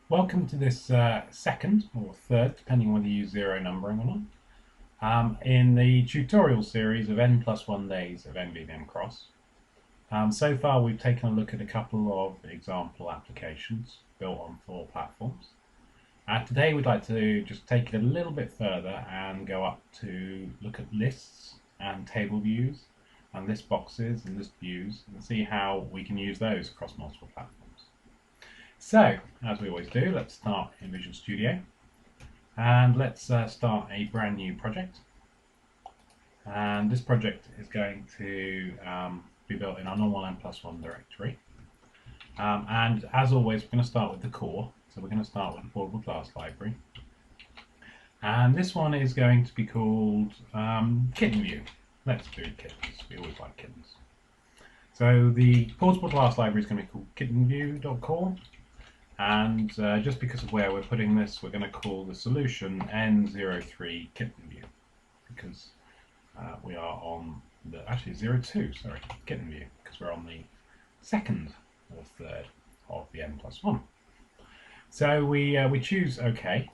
Welcome to this second or third, depending on whether you use zero numbering or not, in the tutorial series of N+1 days of MvvmCross. So far we've taken a look at a couple of example applications built on 4 platforms. Today we'd like to just take it a little bit further and go up to look at lists and table views and list boxes and list views and see how we can use those across multiple platforms. So, as we always do, let's start in Visual Studio and let's start a brand new project. And this project is going to be built in our normal N+1 directory. And as always, we're going to start with the core. So we're going to start with the portable class library. And this one is going to be called Kitten View. Let's do kittens. We always like kittens. So the portable class library is going to be called kittenview.core. And just because of where we're putting this, we're going to call the solution N03 kitten view, because we are on the, actually 02, sorry, kitten view, because we're on the second or third of the N+1. So we choose OK,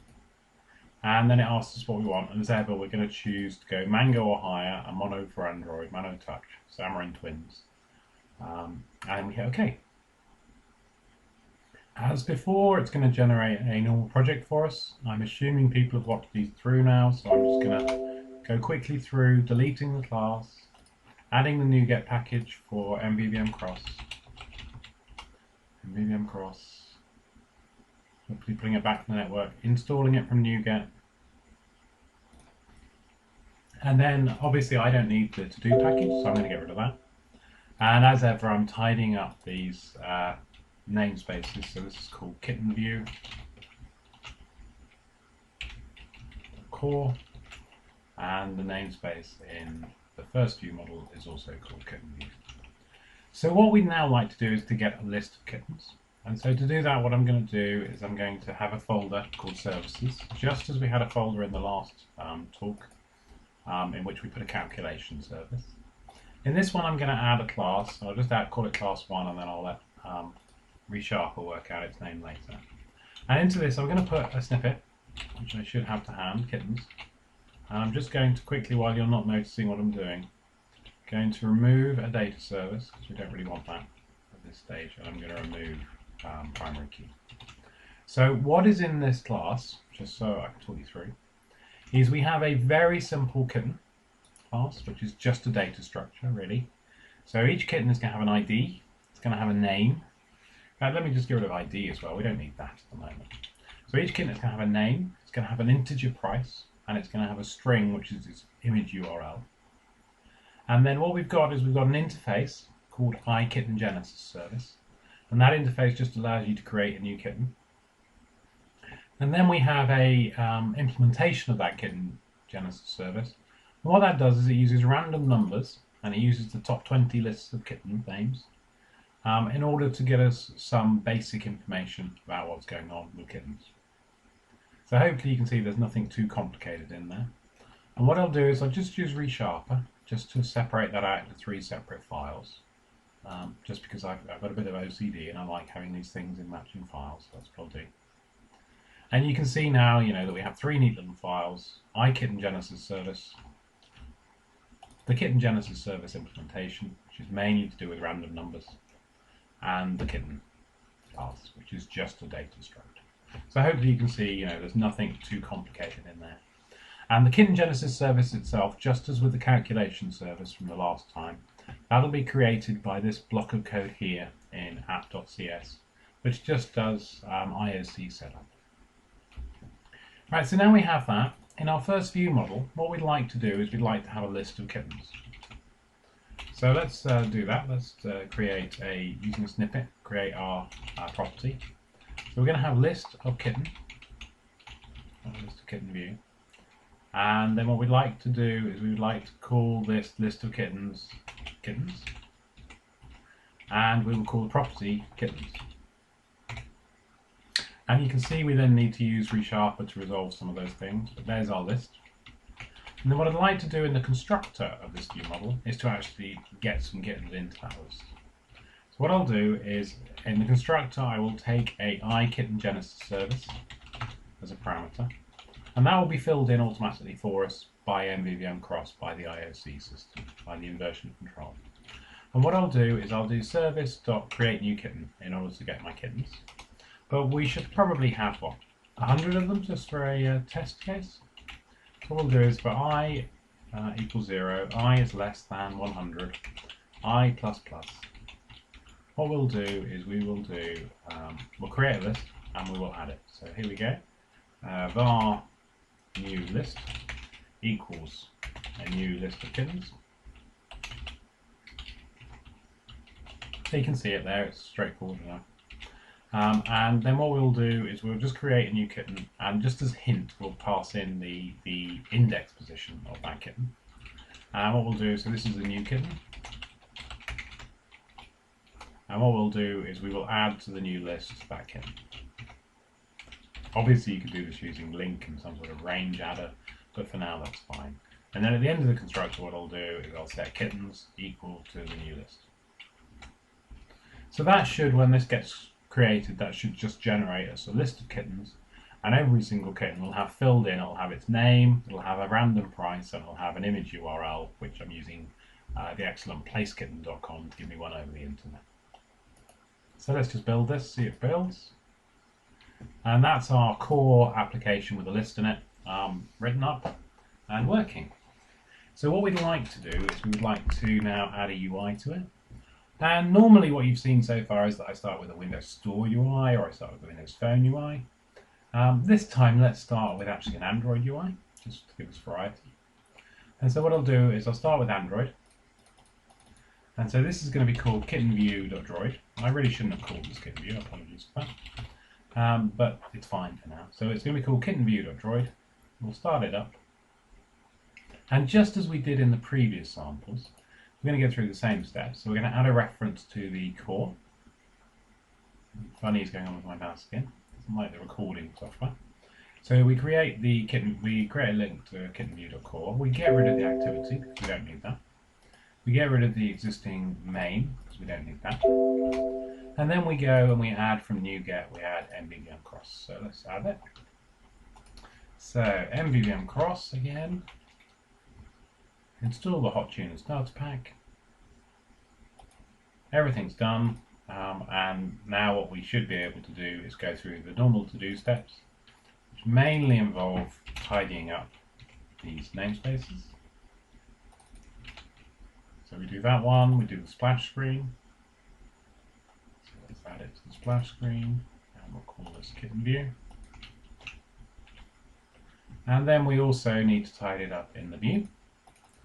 and then it asks us what we want, and as ever we're going to choose to go Mango or higher, a mono for Android, mono touch, Xamarin Twins, and we hit OK. As before, it's going to generate a normal project for us. I'm assuming people have watched these through now, so I'm just going to go quickly through deleting the class, adding the NuGet package for MvvmCross, hopefully putting it back to the network, installing it from NuGet, and then obviously I don't need the to-do package, so I'm going to get rid of that. And as ever, I'm tidying up these namespaces, so this is called kitten view core, and the namespace in the first view model is also called kitten view. So what we'd now like to do is to get a list of kittens, and so to do that what I'm going to do is I'm going to have a folder called services, just as we had a folder in the last talk in which we put a calculation service. In this one I'm going to add a class. I'll just call it class 1, and then I'll let ReSharp will work out its name later. And into this I'm going to put a snippet, which I should have to hand, kittens. And I'm just going to quickly, while you're not noticing what I'm doing, going to remove a data service, because we don't really want that at this stage, and I'm going to remove PrimaryKey. So what is in this class, just so I can talk you through, is we have a very simple kitten class, which is just a data structure, really. So each kitten is going to have an ID, it's going to have a name. Let me just get rid of ID as well, we don't need that at the moment. So each kitten is going to have a name, it's going to have an integer price, and it's going to have a string, which is its image URL. And then what we've got is we've got an interface called iKittenGenesis service, and that interface just allows you to create a new kitten. And then we have a implementation of that KittenGenesis service. And what that does is it uses random numbers, and it uses the top 20 lists of kitten names in order to get us some basic information about what's going on with kittens. So hopefully you can see there's nothing too complicated in there. And what I'll do is I'll just use ReSharper just to separate that out into 3 separate files. Just because I've got a bit of OCD and I like having these things in matching files, so that's what I'll do. And you can see now, that we have 3 neat little files: iKittenGenesis service, the KittenGenesis service implementation, which is mainly to do with random numbers, and the kitten class, which is just a data structure. So hopefully you can see, there's nothing too complicated in there. And the KittenGenesis service itself, just as with the calculation service from the last time, that'll be created by this block of code here in app.cs, which just does IOC setup. Right, so now we have that. In our first view model, what we'd like to do is we'd like to have a list of kittens. So let's do that. Let's create using a snippet, create our property. So we're going to have list of kitten view. And then what we'd like to do is we would like to call this list of kittens. And we will call the property kittens. And you can see we then need to use ReSharper to resolve some of those things, but there's our list. And then what I'd like to do in the constructor of this view model is to actually get some kittens into that list. So what I'll do is, in the constructor, I will take a iKittenGenesis service as a parameter, and that will be filled in automatically for us by MvvmCross, by the IOC system, by the inversion control. And what I'll do is I'll do service.createNewKitten in order to get my kittens. But we should probably have, what, 100 of them just for a test case? So what we'll do is for I equals 0, I is less than 100, I plus plus. What we'll do is we'll create a list and we will add it. So here we go. Var new list equals a new list of kittens. So you can see it there, it's straightforward enough. And then what we'll do is we'll just create a new kitten, and just as a hint, we'll pass in the index position of that kitten. And what we'll do, so this is a new kitten. And what we'll do is we will add to the new list that kitten. Obviously you could do this using link and some sort of range adder, but for now that's fine. And then at the end of the constructor, what I'll do is I'll set kittens equal to the new list. So that should, when this gets created, that should just generate us a list of kittens, and every single kitten will have filled in, it'll have its name, it'll have a random price, and it'll have an image URL, which I'm using the excellent placekitten.com to give me one over the internet. So let's just build this, see it builds. And that's our core application with a list in it, written up and working. So what we'd like to do is we would like to now add a UI to it. And normally what you've seen so far is that I start with a Windows Store UI or I start with a Windows Phone UI. This time let's start with actually an Android UI, just to give us variety. And so what I'll do is I'll start with Android. And so this is going to be called kittenview.droid. I really shouldn't have called this kittenview, apologies for that. But it's fine for now. So it's going to be called kittenview.droid. We'll start it up. And just as we did in the previous samples, we're going to go through the same steps. So we're going to add a reference to the core. Funny is going on with my mouse again. Doesn't like the recording software. So we create the kitten. We create a link to kittenview.core. We get rid of the activity because we don't need that. We get rid of the existing main because we don't need that. And then we go and we add from NuGet. We add MvvmCross. So let's add it. So MvvmCross again. Install the Hot Tuner starter pack. Everything's done, and now what we should be able to do is go through the normal to-do steps, which mainly involve tidying up these namespaces. So we do that one, we do the splash screen. So let's add it to the splash screen, and we'll call this kitten view. And then we also need to tidy it up in the view.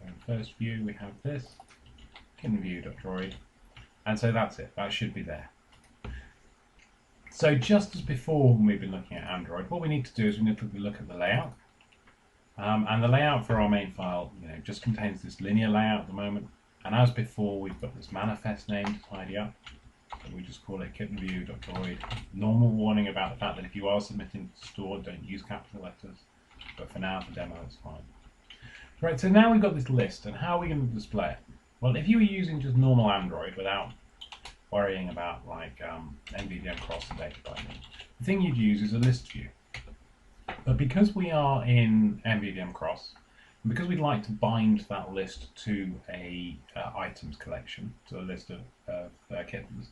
In first view we have this, kittenview.droid, and so that's it, that should be there. So just as before when we've been looking at Android, what we need to do is we need to look at the layout. And the layout for our main file just contains this linear layout at the moment, and as before we've got this manifest name to tidy up, so we just call it kittenview.droid. Normal warning about the fact that if you are submitting to store, don't use capital letters, but for now, for demo, it's fine. Right, so now we've got this list, and how are we going to display it? Well, if you were using just normal Android without worrying about like MvvmCross and databinding, the thing you'd use is a list view. But because we are in MvvmCross, and because we'd like to bind that list to a items collection, to a list of kittens,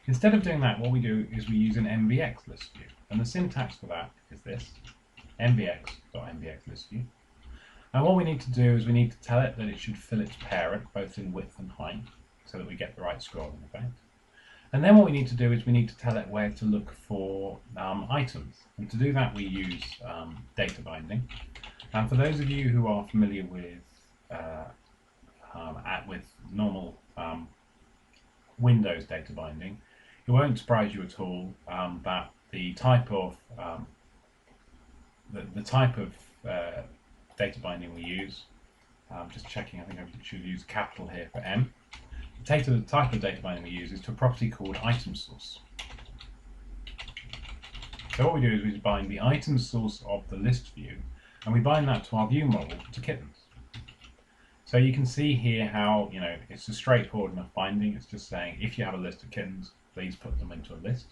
instead of doing that, what we do is we use an MVX list view. And the syntax for that is this, mvx.mvx list view. And what we need to do is we need to tell it that it should fill its parent, both in width and height, so that we get the right scrolling effect. And then what we need to do is we need to tell it where to look for items. And to do that we use data binding. And for those of you who are familiar with normal Windows data binding, it won't surprise you at all that the type of data binding we use, just checking, I think I should use capital here for M. The type of data binding we use is to a property called item source. So what we do is we bind the item source of the list view, and we bind that to our view model to kittens. So you can see here how, it's a straightforward enough binding. It's just saying if you have a list of kittens, please put them into a list.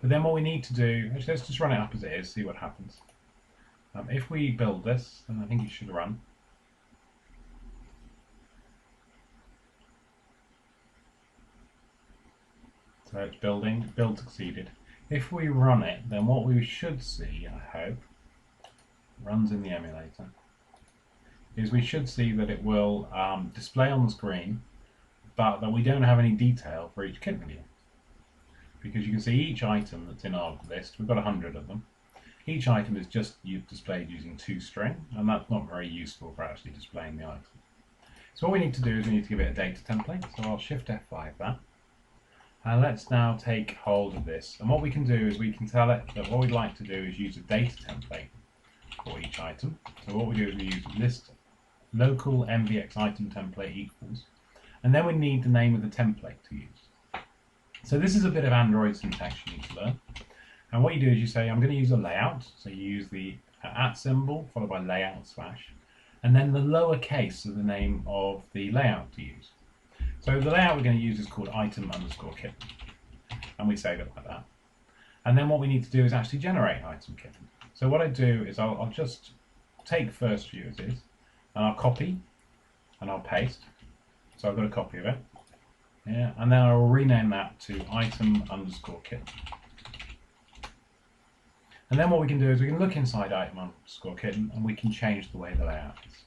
But then what we need to do, actually, let's just run it up as it is, see what happens. If we build this, then I think it should run. So it's building, build succeeded. If we run it, then what we should see, I hope, runs in the emulator, is we should see that it will display on the screen, but that we don't have any detail for each kitten view. Because you can see each item that's in our list, we've got 100 of them, each item is just displayed using toString, and that's not very useful for actually displaying the item. So what we need to do is we need to give it a data template, so I'll Shift F5 that. And let's now take hold of this. And what we can do is we can tell it that what we'd like to do is use a data template for each item. So what we do is we use list local mvx item template equals, and then we need the name of the template to use. So this is a bit of Android syntax you need to learn. And what you do is you say, I'm going to use a layout. So you use the @ symbol followed by layout / and then the lowercase of the name of the layout to use. So the layout we're going to use is called item_kitten, and we save it like that. And then what we need to do is actually generate item kitten. So what I do is I'll just take first view as is, and I'll copy, and I'll paste. So I've got a copy of it. Yeah, and then I will rename that to item_kitten. And then what we can do is we can look inside item_kitten, and we can change the way the layout is.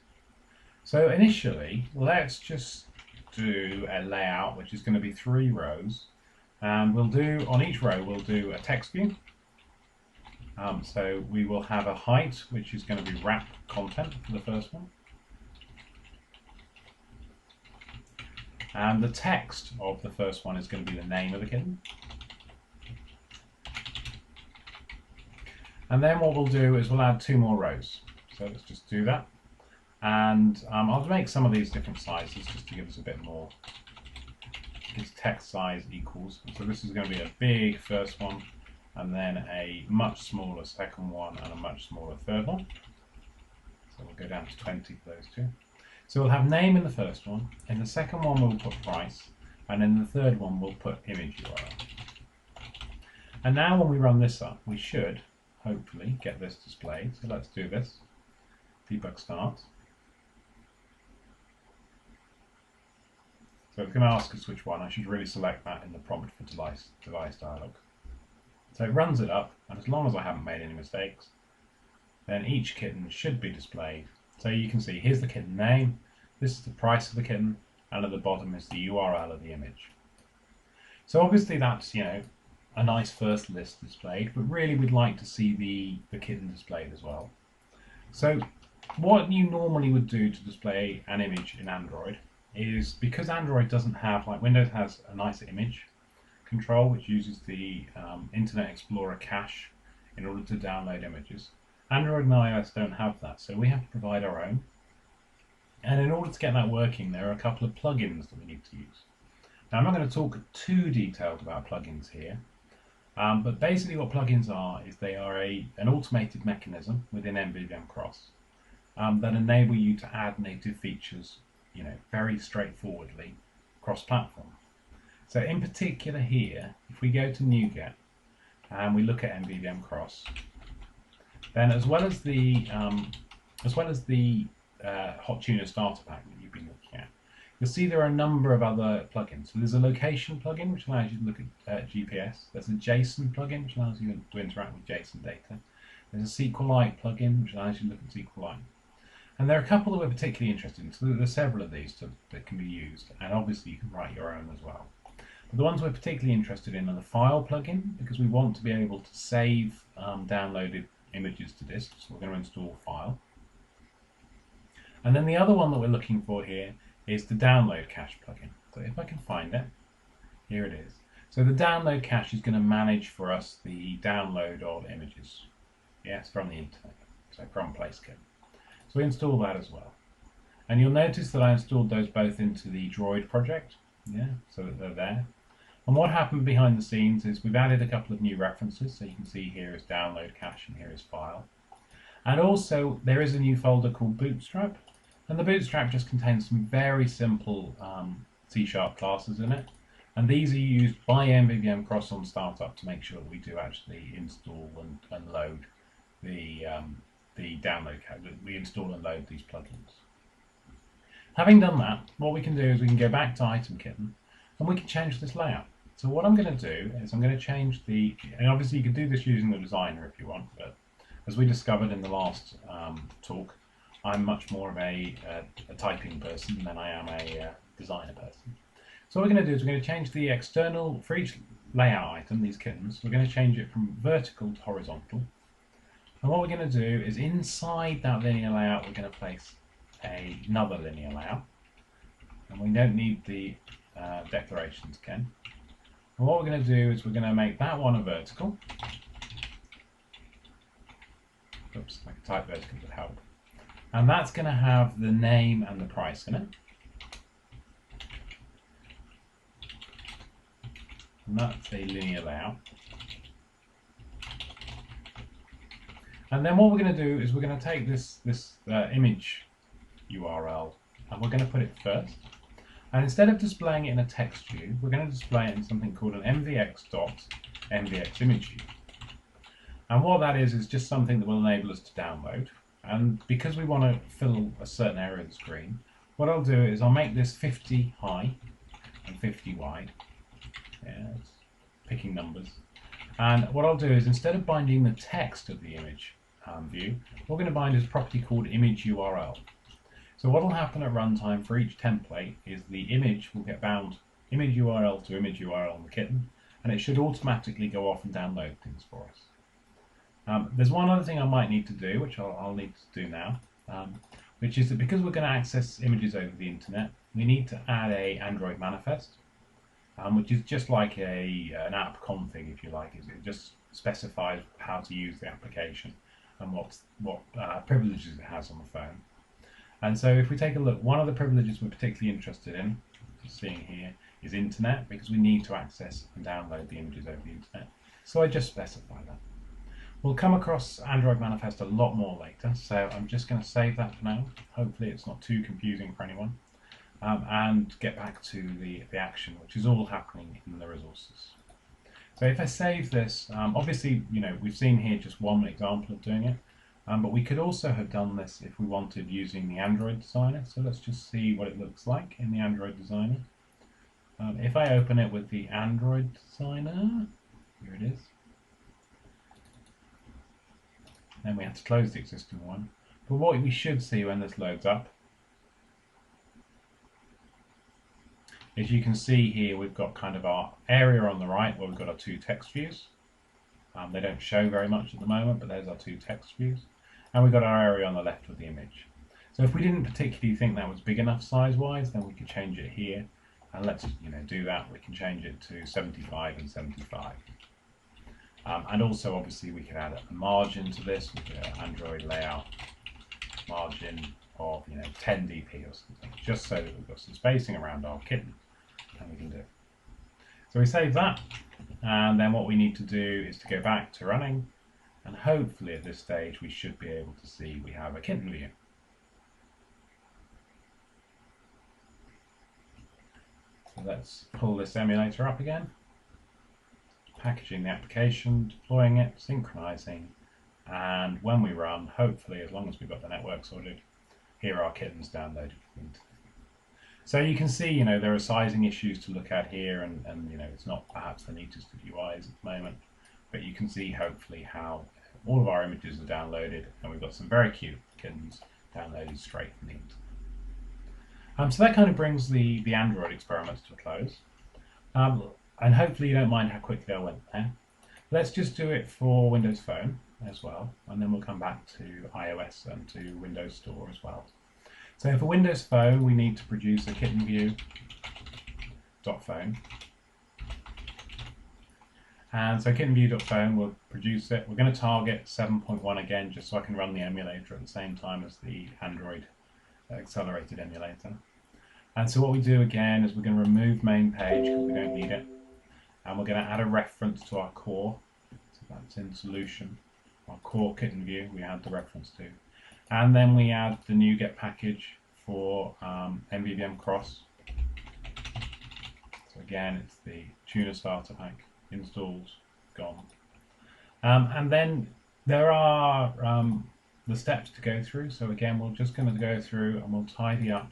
So initially, let's just do a layout which is going to be 3 rows, and we'll do on each row we'll do a text view. So we will have a height which is going to be wrap content for the first one, and the text of the first one is going to be the name of the kitten. And then what we'll do is we'll add 2 more rows. So let's just do that. And I'll make some of these different sizes just to give us a bit more. This text size equals. So this is going to be a big first one, and then a much smaller second one, and a much smaller third one. So we'll go down to 20 for those 2. So we'll have name in the first one. In the second one we'll put price, and in the third one we'll put image URL. And now when we run this up, we should hopefully get this displayed. So let's do this. Debug start. So it's going to ask us which one. I should really select that in the prompt for device dialog. So it runs it up, and as long as I haven't made any mistakes, then each kitten should be displayed. So you can see here's the kitten name, this is the price of the kitten, and at the bottom is the URL of the image. So obviously that's, a nice first list displayed, but really we'd like to see the kitten displayed as well. So what you normally would do to display an image in Android is, because Android doesn't have, like Windows has a nice image control which uses the Internet Explorer cache in order to download images. Android and iOS don't have that, so we have to provide our own. And in order to get that working, there are a couple of plugins that we need to use. Now I'm not going to talk too detailed about plugins here, but basically what plugins are is they are an automated mechanism within MvvmCross that enable you to add native features very straightforwardly cross-platform. So in particular here, if we go to NuGet and we look at MvvmCross, then as well as the Hot Tuner starter pack that you've been looking at, you'll see there are a number of other plugins. So there's a location plugin which allows you to look at GPS. There's a JSON plugin which allows you to interact with JSON data. There's a SQLite plugin which allows you to look at SQLite. And there are a couple that we're particularly interested in. So there are several of these that can be used, and obviously you can write your own as well. But the ones we're particularly interested in are the file plugin, because we want to be able to save downloaded images to disk. So we're going to install file. And then the other one that we're looking for here is the download cache plugin. So if I can find it, here it is. So the download cache is going to manage for us the download of images. Yes, from the internet, so from PlaceKit. So we install that as well. And you'll notice that I installed those both into the Droid project, so that they're there. And what happened behind the scenes is we've added a couple of new references. So you can see here is download cache and here is file. And also there is a new folder called Bootstrap. And the Bootstrap just contains some very simple C# classes in it. And these are used by MvvmCross on startup to make sure that we do actually install and load the download code. We install and load these plugins. Having done that, what we can do is we can go back to item kitten and we can change this layout. So what I'm going to do is I'm going to change and obviously you can do this using the designer if you want, but as we discovered in the last talk, I'm much more of a typing person than I am a designer person. So what we're going to do is we're going to change the external, for each layout item, these kittens, we're going to change it from vertical to horizontal. And what we're going to do is inside that linear layout, we're going to place another linear layout. And we don't need the declarations again. And what we're going to do is we're going to make that one a vertical. Oops, I can type vertical would help. And that's going to have the name and the price in it. And that's a linear layout. And then what we're going to do is we're going to take this image URL and we're going to put it first. And instead of displaying it in a text view, we're going to display it in something called an mvx.mvxImageView. And what that is just something that will enable us to download. And because we want to fill a certain area of the screen, what I'll do is I'll make this 50 high and 50 wide. Yeah, it's picking numbers. And what I'll do is instead of binding the text of the image view, what we're going to bind is a property called image URL. So what will happen at runtime for each template is the image will get bound image URL to image URL on the kitten, and it should automatically go off and download things for us. There's one other thing I might need to do, which I'll need to do now, which is that because we're going to access images over the internet, we need to add a AndroidManifest, which is just like an app config, if you like. It just specifies how to use the application and what privileges it has on the phone. And so if we take a look, one of the privileges we're particularly interested in, just seeing here, is internet, because we need to access and download the images over the internet. So I just specify that. We'll come across AndroidManifest a lot more later, so I'm just going to save that for now. Hopefully it's not too confusing for anyone. And get back to the action, which is all happening in the resources. So if I save this, obviously, we've seen here just one example of doing it, but we could also have done this if we wanted using the AndroidDesigner. So let's just see what it looks like in the AndroidDesigner. If I open it with the AndroidDesigner, here it is. Then we have to close the existing one. But what we should see when this loads up is you can see here we've got kind of our area on the right where we've got our two text views. They don't show very much at the moment, but there's our two text views. And we've got our area on the left with the image. So if we didn't particularly think that was big enough size-wise, then we could change it here. And let's do that. We can change it to 75 and 75. And also, obviously, we can add a margin to this with the Android layout margin of 10 dp or something, just so that we've got some spacing around our kitten, and we can do it. So we save that, and then what we need to do is to go back to running, and hopefully at this stage we should be able to see we have a kitten view. So let's pull this emulator up again. Packaging the application, deploying it, synchronizing, and when we run, hopefully, as long as we've got the network sorted, here are kittens downloaded. So you can see, there are sizing issues to look at here, and it's not perhaps the neatest of UIs at the moment, but you can see hopefully how all of our images are downloaded, and we've got some very cute kittens downloaded straight from the internet. So that kind of brings the Android experiments to a close. And hopefully you don't mind how quickly I went there. Let's just do it for Windows Phone as well, and then we'll come back to iOS and to Windows Store as well. So for Windows Phone, we need to produce a kittenview.phone. And so kittenview.phone will produce it. We're going to target 7.1 again, just so I can run the emulator at the same time as the Android accelerated emulator. And so what we do again is we're going to remove main page because we don't need it. And we're going to add a reference to our core. So that's in solution. Our core kitten view we add the reference to. And then we add the NuGet package for MvvmCross. So again, it's the tuner starter pack, installs, gone. And then there are the steps to go through. So again, we're just going to go through and we'll tidy up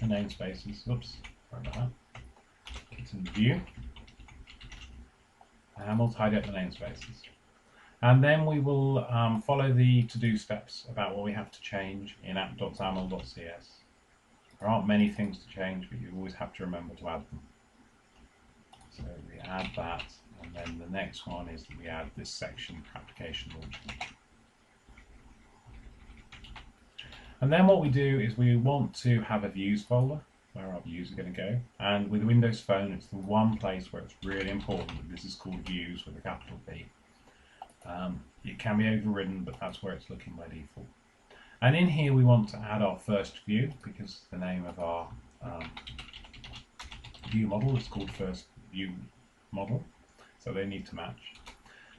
the namespaces. Oops, sorry about that. It's in view. And we'll tidy up the namespaces. And then we will follow the to-do steps about what we have to change in app.xaml.cs. There aren't many things to change, but you always have to remember to add them. So we add that, and then the next one is that we add this section for application launcher. And then what we do is we want to have a views folder where our views are going to go. And with Windows Phone, it's the one place where it's really important that this is called views with a capital V. It can be overridden, but that's where it's looking by default. And in here we want to add our first view, because the name of our view model is called first view model, so they need to match.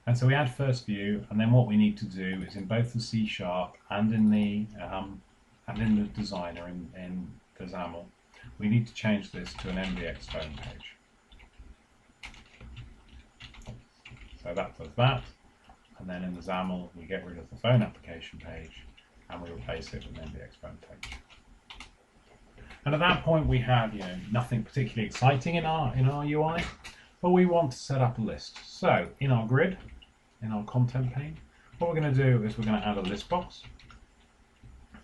And so we add first view, and then what we need to do is in both the C# and in the designer in the XAML, we need to change this to an MVX phone page. So that does that, and then in the XAML we get rid of the phone application page and we replace it with an MVX phone page. And at that point we have nothing particularly exciting in our UI, but we want to set up a list. So in our grid, in our content pane, what we're going to do is we're going to add a list box.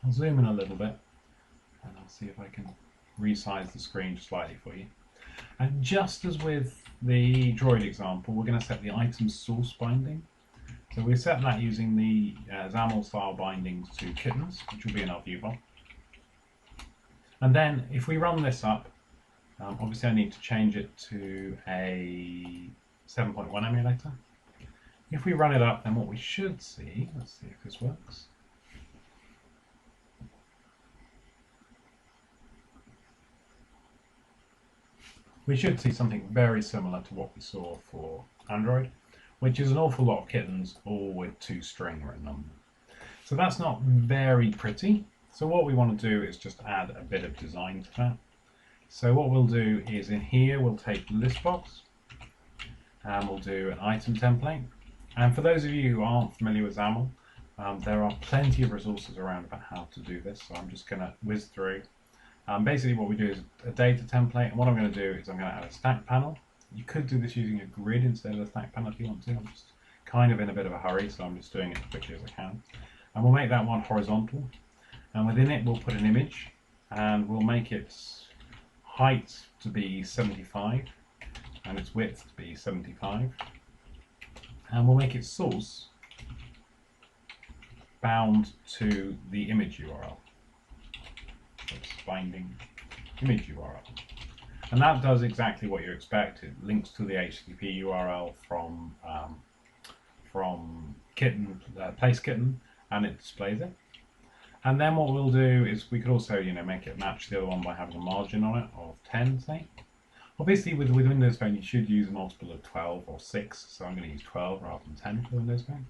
I'll zoom in a little bit and I'll see if I can resize the screen slightly for you. And just as with the Droid example, we're going to set the item source binding. So we set that using the XAML style bindings to kittens, which will be in our view file. And then if we run this up, obviously I need to change it to a 7.1 emulator. If we run it up, then what we should see, let's see if this works. We should see something very similar to what we saw for Android, which is an awful lot of kittens, all with 2 string written on them. So that's not very pretty. So what we want to do is just add a bit of design to that. So what we'll do is in here, we'll take the list box and we'll do an item template. And for those of you who aren't familiar with XAML, there are plenty of resources around about how to do this. So I'm just going to whiz through. Basically what we do is a data template, and what I'm going to do is I'm going to add a stack panel. You could do this using a grid instead of a stack panel if you want to. I'm just kind of in a bit of a hurry, so I'm just doing it as quickly as I can. And we'll make that one horizontal, and within it we'll put an image, and we'll make its height to be 75, and its width to be 75, and we'll make its source bound to the image URL. It's binding image URL. And that does exactly what you expect. It links to the HTTP URL from kitten, place kitten, and it displays it. And then what we'll do is we could also make it match the other one by having a margin on it of 10, say. Obviously with Windows Phone you should use a multiple of 12 or 6, so I'm going to use 12 rather than 10 for Windows Phone.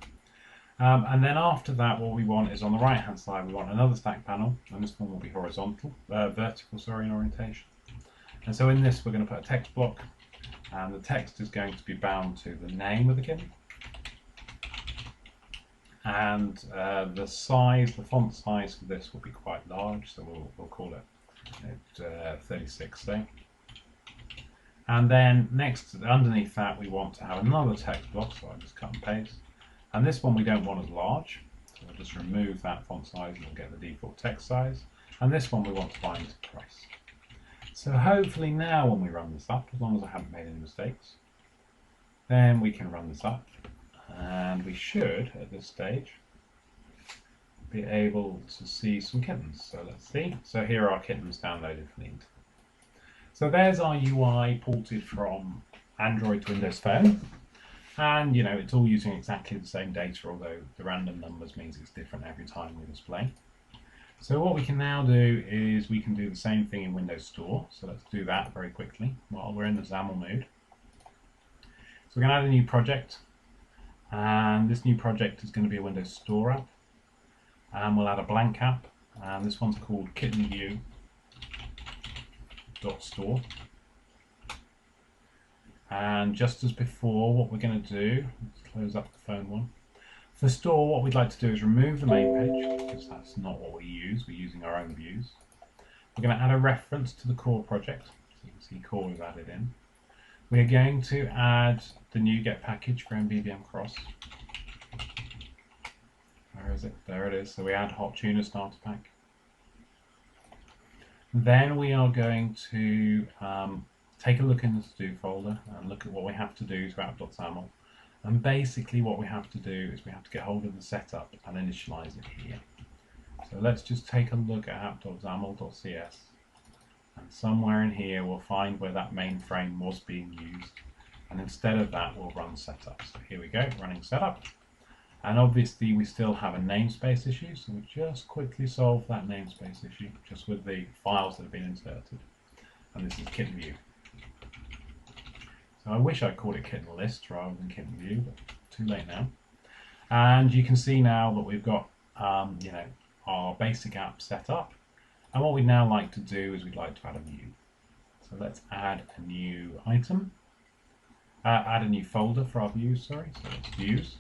And then after that, what we want is on the right hand side we want another stack panel, and this one will be horizontal, vertical in orientation. And so in this we're going to put a text block, and the text is going to be bound to the name of the kitten, and the font size for this will be quite large, so we'll call it 36 say. And then underneath that we want to have another text block, so I'll just cut and paste. And this one we don't want as large, so we'll just remove that font size and we'll get the default text size. And this one we want to bind to price. So hopefully now when we run this up, as long as I haven't made any mistakes, then we can run this up. And we should, at this stage, be able to see some kittens. So let's see. So here are our kittens downloaded from the internet. So there's our UI ported from Android to Windows Phone. And it's all using exactly the same data, although the random numbers means it's different every time we display. So what we can now do is we can do the same thing in Windows Store. So let's do that very quickly while we're in the XAML mode. So we're going to add a new project, and this new project is going to be a Windows Store app. and we'll add a blank app, and this one's called kittenview.store. And just as before, what we're going to do, let's close up the phone one. For store, what we'd like to do is remove the main page, because that's not what we use. We're using our own views. We're going to add a reference to the core project. So you can see core is added in. We're going to add the NuGet package for MvvmCross. Where is it? There it is. So we add hot tuna starter pack. Then we are going to take a look in the to-do folder and look at what we have to do to app.xaml. And basically what we have to do is we have to get hold of the setup and initialize it here. So let's just take a look at app.xaml.cs, and somewhere in here we'll find where that mainframe was being used, and instead of that we'll run setup. So here we go, running setup. And obviously we still have a namespace issue, so we'll just quickly solve that namespace issue just with the files that have been inserted. And this is kittenview. So I wish I called it Kittens and Lists rather than kittenview, but too late now. And you can see now that we've got our basic app set up. And what we'd now like to do is we'd like to add a view. So let's add a new item, add a new folder for our views, sorry, so it's views.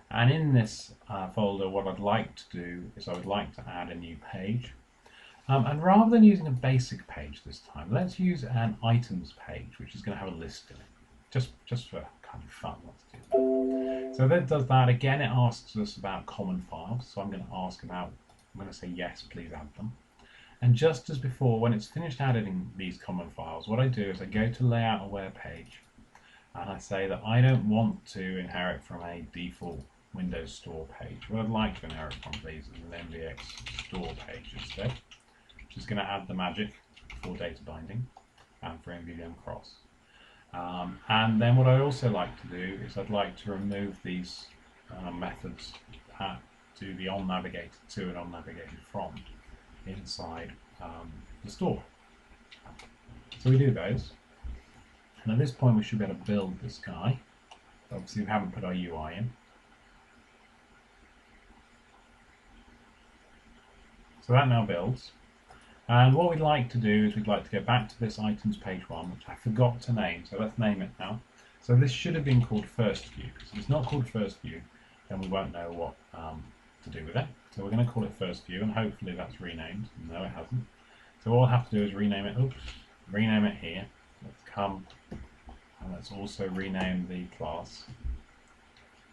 And in this folder, what I'd like to do is I would like to add a new page. And rather than using a basic page this time, let's use an items page, which is going to have a list in it. Just for kind of fun, let's do that. So that does that. Again, it asks us about common files. So I'm going to say yes, please add them. And just as before, when it's finished adding these common files, what I do is I go to layout aware page, and I say that I don't want to inherit from a default Windows Store page. What I'd like to inherit from, please, is an MVX Store page instead, which is going to add the magic for data binding and for MvvmCross. And then what I also like to do is I'd like to remove these methods that do the on navigated to and on navigated from inside the store. So we do those. And at this point we should be able to build this guy. Obviously we haven't put our UI in. So that now builds. And what we'd like to do is we'd like to go back to this items page 1, which I forgot to name, so let's name it now. So this should have been called first view, because if it's not called first view, then we won't know what to do with it. So we're going to call it first view, and hopefully that's renamed. No, it hasn't. So all we'll have to do is rename it. Oops, rename it here. Let's come, and let's also rename the class.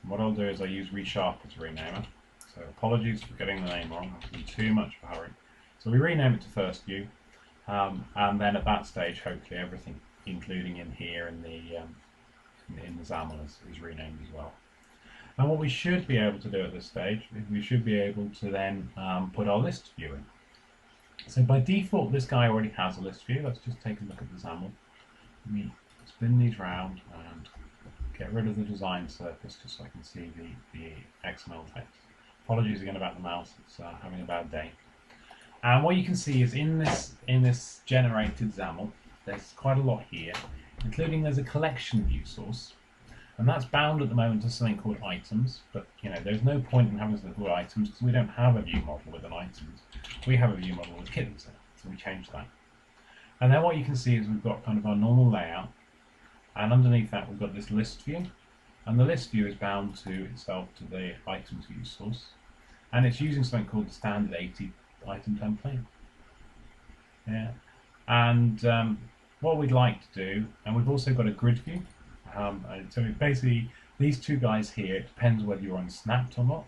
And what I'll do is I use resharp as a renamer. So apologies for getting the name wrong. I'm in too much of a hurry. So we rename it to first view, and then at that stage, hopefully everything, including in here in the XAML, is renamed as well. And what we should be able to do at this stage is we should be able to then put our list view in. So by default, this guy already has a list view. Let's just take a look at the XAML. Let me spin these round and get rid of the design surface just so I can see the XML text. Apologies again about the mouse, it's having a bad day. And what you can see is in this generated XAML, there's quite a lot here, including there's a collection view source, and that's bound at the moment to something called items. But there's no point in having something called items because we don't have a view model with an items. We have a view model with kittens in it, so we change that. And then what you can see is we've got kind of our normal layout, and underneath that we've got this list view, and the list view is bound to itself to the items view source, and it's using something called the standard 80 item template. Yeah, and what we'd like to do, and we've also got a grid view. So basically, these two guys here, it depends whether you're on snapped or not.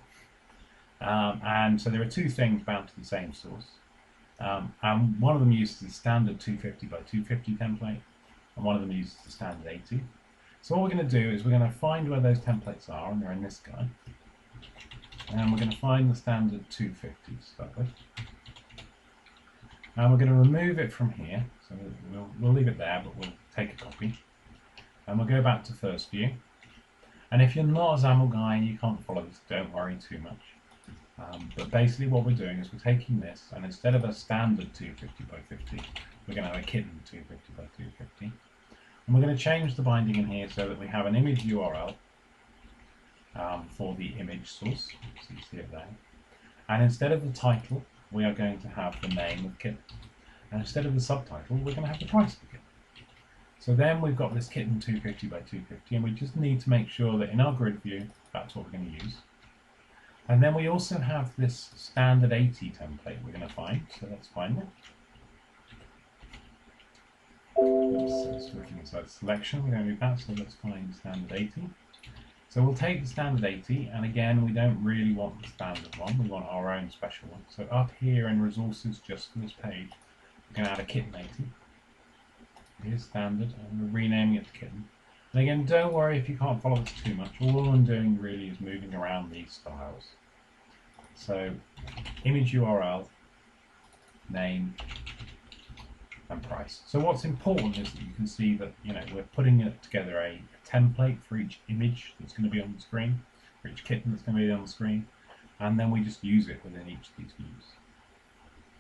And so there are two things bound to the same source. And one of them uses the standard 250 by 250 template, and one of them uses the standard 80. So what we're going to do is we're going to find where those templates are, and they're in this guy. And we're going to find the standard 250 to start with. And we're going to remove it from here. So we'll leave it there, but we'll take a copy. And we'll go back to first view. And if you're not a XAML guy and you can't follow this, don't worry too much. But basically what we're doing is we're taking this, and instead of a standard 250 by 50, we're going to have a kitten 250 by 250. And we're going to change the binding in here so that we have an image URL for the image source, so you see it there. And instead of the title, we are going to have the name of kitten. And instead of the subtitle, we're going to have the price of the kitten. So then we've got this kitten 250 by 250, and we just need to make sure that in our grid view, that's what we're going to use. And then we also have this standard 80 template we're going to find, so let's find it. Oops, it's working inside selection, we're going to move that, so let's find standard 80. So we'll take the standard 80, and again, we don't really want the standard one, we want our own special one. So up here in resources, just for this page, we're going to add a kitten 80. Here's standard, and we're renaming it to kitten. And again, don't worry if you can't follow this too much. All I'm doing really is moving around these styles. So, image URL, name, and price. So what's important is that you can see that we're putting together a template for each image that's going to be on the screen, for each kitten that's going to be on the screen, and then we just use it within each of these views.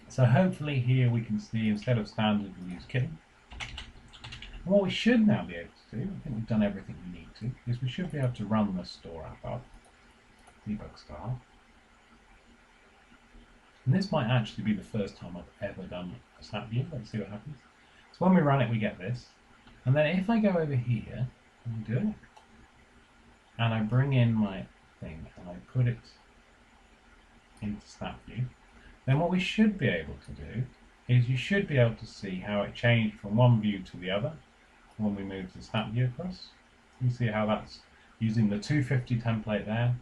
So hopefully here we can see instead of standard we use kitten. And what we should now be able to do, I think we've done everything we need to, is we should be able to run the store app up, debug style. And this might actually be the first time I've ever done a snap view. Let's see what happens. So when we run it, we get this. And then if I go over here and do it, and I bring in my thing and I put it into snap view, then what we should be able to do is you should be able to see how it changed from one view to the other when we move the snap view across. You can see how that's using the 250 template there,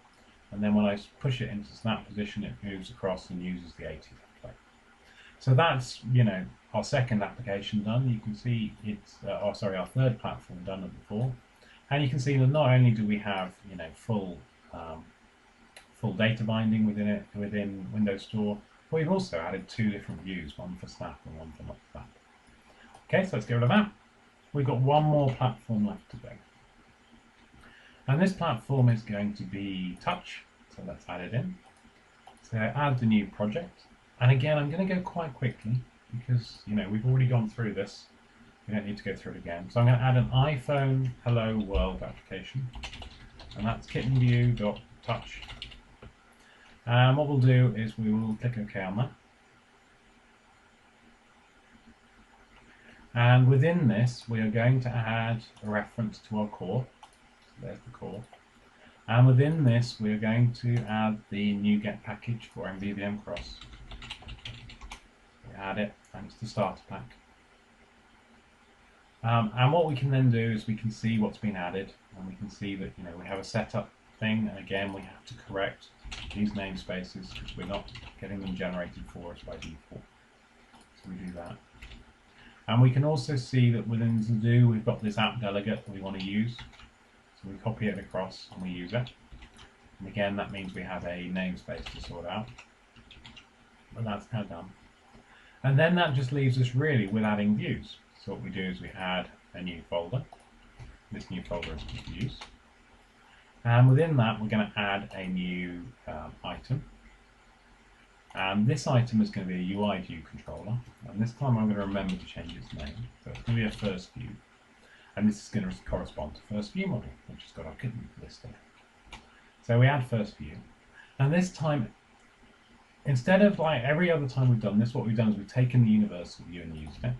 and then when I push it into snap position, it moves across and uses the 80 template. So that's our second application done. You can see it's our third platform done it before, and you can see that not only do we have full data binding within Windows Store, but we've also added two different views, one for snap and one for not snap. Okay, so let's get rid of that. We've got one more platform left to go. And this platform is going to be Touch, so let's add it in. So add the new project. And again, I'm going to go quite quickly because we've already gone through this. We don't need to go through it again. So I'm going to add an iPhone Hello World application. And that's kittenview.touch. And what we'll do is we will click OK on that. And within this, we are going to add a reference to our core. So there's the core. And within this, we are going to add the NuGet package for MvvmCross. We add it, and it's the starter pack. And what we can then do is we can see what's been added, and we can see that we have a setup thing, and again we have to correct these namespaces because we're not getting them generated for us by default. So we do that. And we can also see that within to-do we've got this app delegate that we want to use. So we copy it across and we use it. And again, that means we have a namespace to sort out. But that's now done. And then that just leaves us really with adding views. So what we do is we add a new folder. This new folder is called views. And within that, we're going to add a new item. And this item is going to be a UI view controller. And this time I'm going to remember to change its name. So it's going to be a first view. And this is going to correspond to first view model, which has got our kitten listing. So we add first view. And this time, instead of like every other time we've done this, what we've done is we've taken the universal view and used it.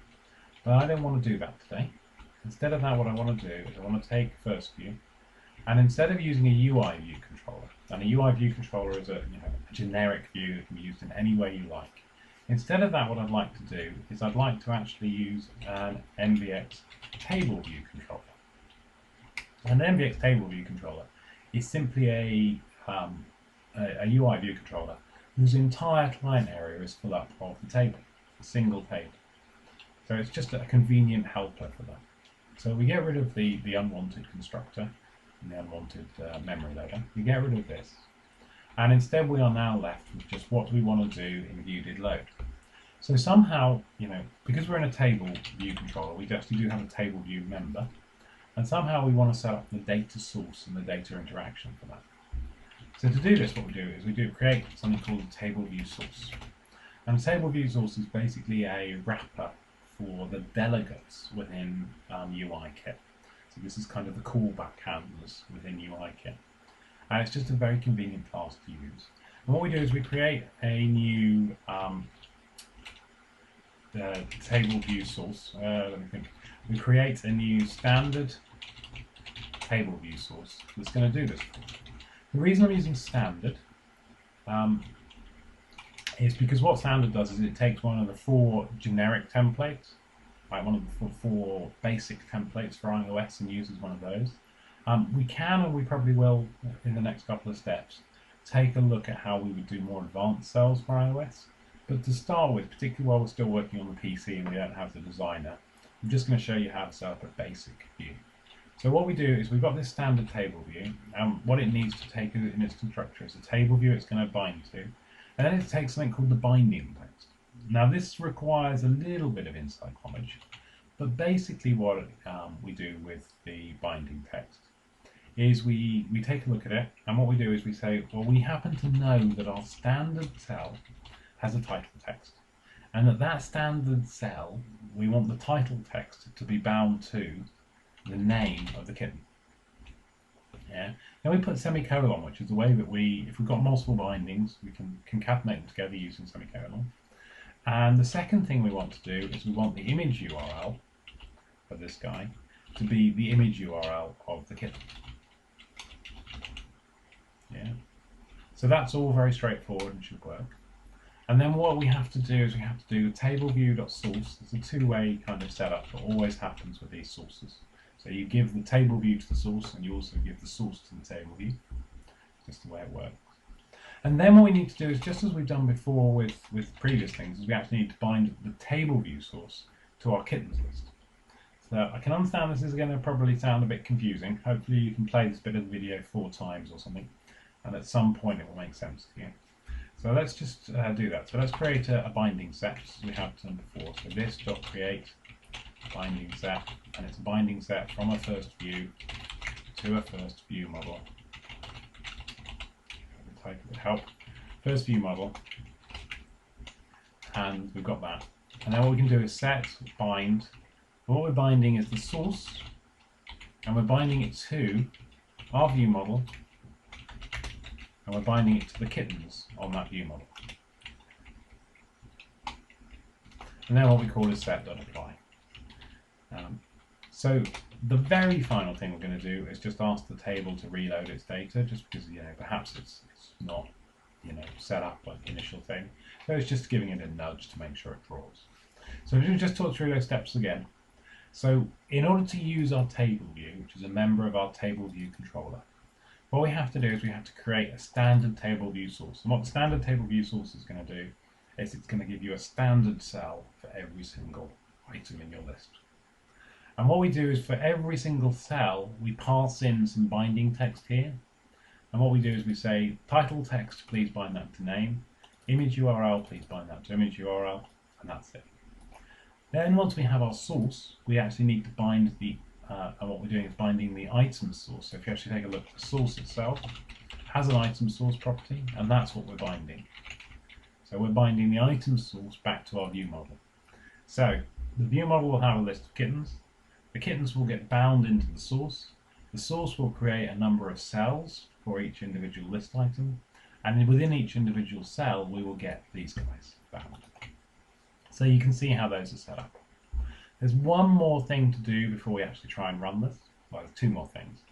But I don't want to do that today. Instead of that, what I want to do is I want to take first view. And instead of using a UI view controller, and a UI view controller is a generic view that can be used in any way you like. Instead of that, what I'd like to do is I'd like to actually use an MVX table view controller. An MVX table view controller is simply a UI view controller whose entire client area is full up of the table, a single table. So it's just a convenient helper for that. So we get rid of the unwanted constructor and the unwanted memory loader. We get rid of this. And instead we are now left with just what we want to do in view.didLoad. So somehow, because we're in a table view controller, we actually do have a table view member. And somehow we want to set up the data source and the data interaction for that. So to do this, what we do is we create something called a table view source. And a table view source is basically a wrapper for the delegates within UIKit. So this is kind of the callback handlers within UIKit. And it's just a very convenient class to use. And what we do is we create a new table view source. Let me think. We create a new standard table view source that's going to do this. The reason I'm using standard is because what standard does is it takes one of the 4 generic templates, like one of the 4 basic templates for iOS, and uses one of those. We can, and we probably will in the next couple of steps, take a look at how we would do more advanced cells for iOS. But to start with, particularly while we're still working on the PC and we don't have the designer, I'm just going to show you how to set up a basic view. So what we do is we've got this standard table view, and what it needs to take in its constructor is a table view it's going to bind to, and then it takes something called the binding text. Now this requires a little bit of inside knowledge, but basically what we do with the binding text is we take a look at it, and what we do is we say, well, we happen to know that our standard cell has a title text, and that standard cell, we want the title text to be bound to the name of the kitten. Yeah. Then we put semicolon, which is the way that if we've got multiple bindings, we can concatenate them together using semicolon. And the second thing we want to do is we want the image URL of this guy to be the image URL of the kitten. Yeah. So that's all very straightforward and should work. And then what we have to do is we have to do tableview.source. It's a two-way kind of setup that always happens with these sources. So you give the table view to the source, and you also give the source to the table view. Just the way it works. And then what we need to do is, just as we've done before with previous things, is we actually need to bind the table view source to our kittens list. So I can understand this is going to probably sound a bit confusing. Hopefully you can play this bit of the video 4 times or something, and at some point it will make sense to you. So let's just do that. So let's create a binding set, as we have done before. So this.create binding set, and it's a binding set from a first view to a first view model. Type it would help. First view model, and we've got that. And then what we can do is set bind. What we're binding is the source, and we're binding it to our view model, and we're binding it to the kittens on that view model. And then what we call is set.apply. So the very final thing we're going to do is just ask the table to reload its data, just because perhaps it's not set up like the initial thing. So it's just giving it a nudge to make sure it draws. So we'll just talk through those steps again. So in order to use our table view, which is a member of our table view controller, what we have to do is we have to create a standard table view source. And what the standard table view source is going to do is it's going to give you a standard cell for every single item in your list. And what we do is for every single cell, we pass in some binding text here. And what we do is we say, title text, please bind that to name. Image URL, please bind that to image URL. And that's it. Then once we have our source, we actually need to bind and what we're doing is binding the item source. So if you actually take a look at the source itself, it has an item source property, and that's what we're binding. So we're binding the item source back to our view model. So the view model will have a list of kittens. The kittens will get bound into the source. The source will create a number of cells for each individual list item, and within each individual cell we will get these guys bound. So you can see how those are set up. There's one more thing to do before we actually try and run this. Well, there's 2 more things.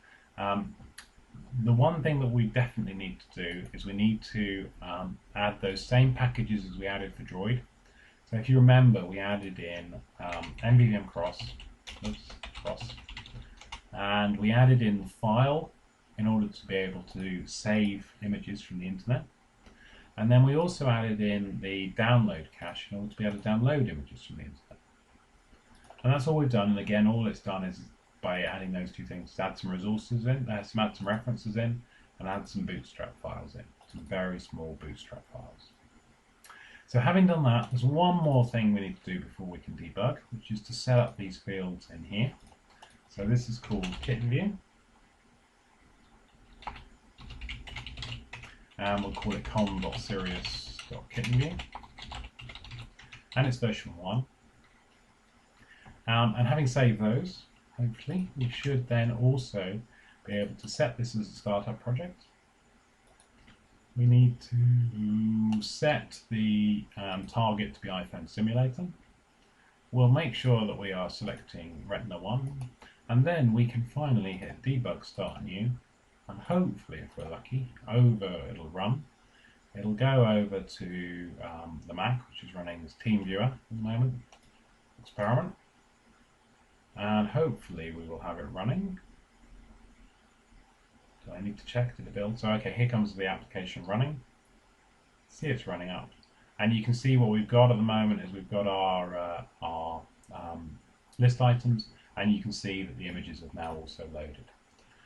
The one thing that we definitely need to do is we need to add those same packages as we added for Droid. So if you remember, we added in MvvmCross, and we added in the file in order to be able to save images from the internet. And then we also added in the download cache in order to be able to download images from the internet. And that's all we've done. And again, all it's done is by adding those 2 things, add some resources in, add some references in, and add some Bootstrap files in, some very small Bootstrap files. So having done that, there's one more thing we need to do before we can debug, which is to set up these fields in here. So this is called kitten view, and we'll call it com.serious.kittenview, and it's version 1. And having saved those, hopefully, we should then also be able to set this as a startup project. we need to set the target to be iPhone Simulator. We'll make sure that we are selecting Retina 1, and then we can finally hit Debug Start New, and hopefully, if we're lucky, it'll run. It'll go over to the Mac, which is running as TeamViewer at the moment, experiment, and hopefully we will have it running. So I need to check, did it build? So okay, here comes the application running. See, it's running up. And you can see what we've got at the moment is we've got our list items, and you can see that the images have now also loaded.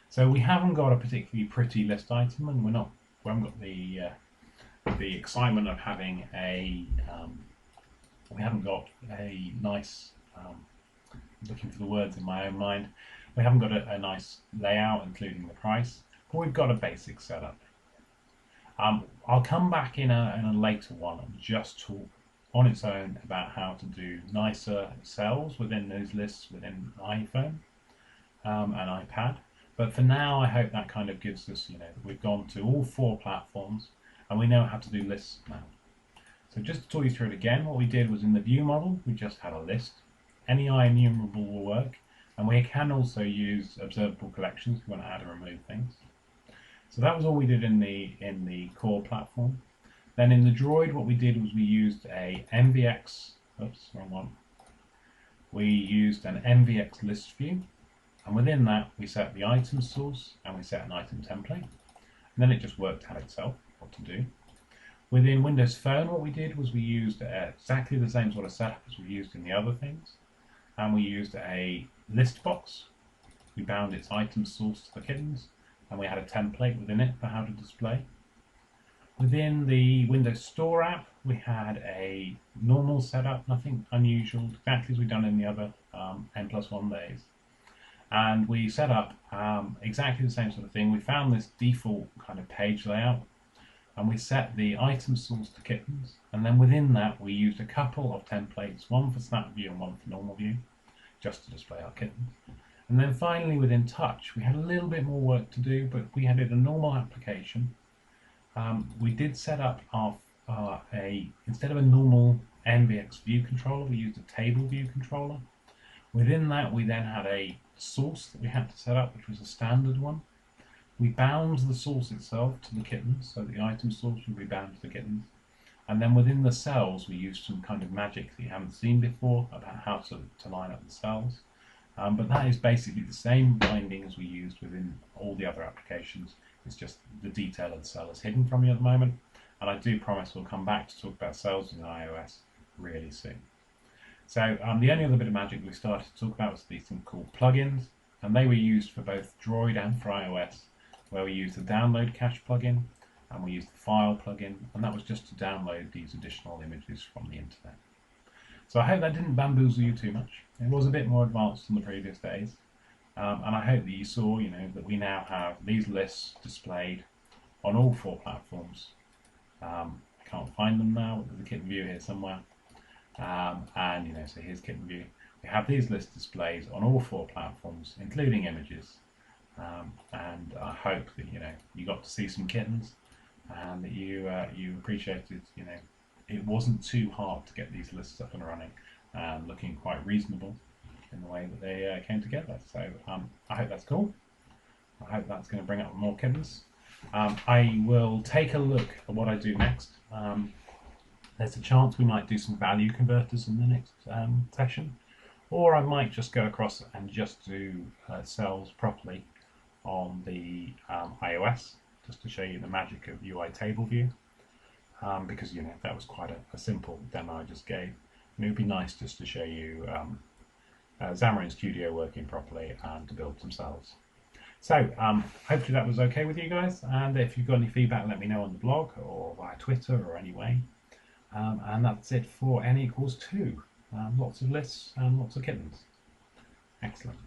So we haven't got a particularly pretty list item, and we haven't got the excitement of having we haven't got a nice, looking for the words in my own mind, we haven't got a nice layout including the price, but we've got a basic setup. I'll come back in a later one and just talk on its own about how to do nicer cells within those lists within iPhone and iPad. But for now, I hope that kind of gives us, we've gone to all 4 platforms and we know how to do lists now. So just to talk you through it again, what we did was in the view model, we just had a list. Any enumerable will work, and we can also use observable collections if we want to add and remove things. So that was all we did in the core platform. Then in the Droid, what we did was we used a We used an MvvmCross ListView, and within that we set the item source and we set an item template. And then it just worked out itself what to do. Within Windows Phone, what we did was we used exactly the same sort of setup as we used in the other things, and we used a list box. We bound its item source to the kittens, and we had a template within it for how to display. Within the Windows Store app, we had a normal setup, nothing unusual, exactly as we've done in the other N+1 days. And we set up exactly the same sort of thing. We found this default kind of page layout, and we set the item source to kittens. And then within that, we used a couple of templates, one for snap view and one for normal view, just to display our kittens. And then finally, with InTouch, we had a little bit more work to do, but we had it a normal application. We did set up instead of a normal NVX view controller, we used a table view controller. Within that, we then had a source that we had to set up, which was a standard one. We bound the source itself to the kittens, so the item source would be bound to the kittens. And then within the cells, we used some kind of magic that you haven't seen before about how to line up the cells. But that is basically the same binding as we used within all the other applications. It's just the detail of the cell is hidden from you at the moment. And I do promise we'll come back to talk about cells in iOS really soon. So the only other bit of magic we started to talk about was these things called plugins. And they were used for both Droid and for iOS, where we used the download cache plugin and we used the file plugin. And that was just to download these additional images from the internet. So I hope that didn't bamboozle you too much. It was a bit more advanced than the previous days. And I hope that you saw, that we now have these lists displayed on all 4 platforms. I can't find them now, but there's a kitten view here somewhere. So here's kitten view. We have these list displays on all 4 platforms, including images. And I hope that, you got to see some kittens and that you appreciated, it wasn't too hard to get these lists up and running and looking quite reasonable in the way that they came together. So I hope that's cool. I hope that's going to bring up more kittens. I will take a look at what I do next. There's a chance we might do some value converters in the next session, or I might just go across and just do cells properly on the iOS, just to show you the magic of UI table view. Because that was quite a simple demo I just gave. And it would be nice just to show you Xamarin Studio working properly and to build some cells. So hopefully that was okay with you guys, and if you've got any feedback, let me know on the blog or via Twitter or any way. And that's it for N=2. Lots of lists and lots of kittens. Excellent.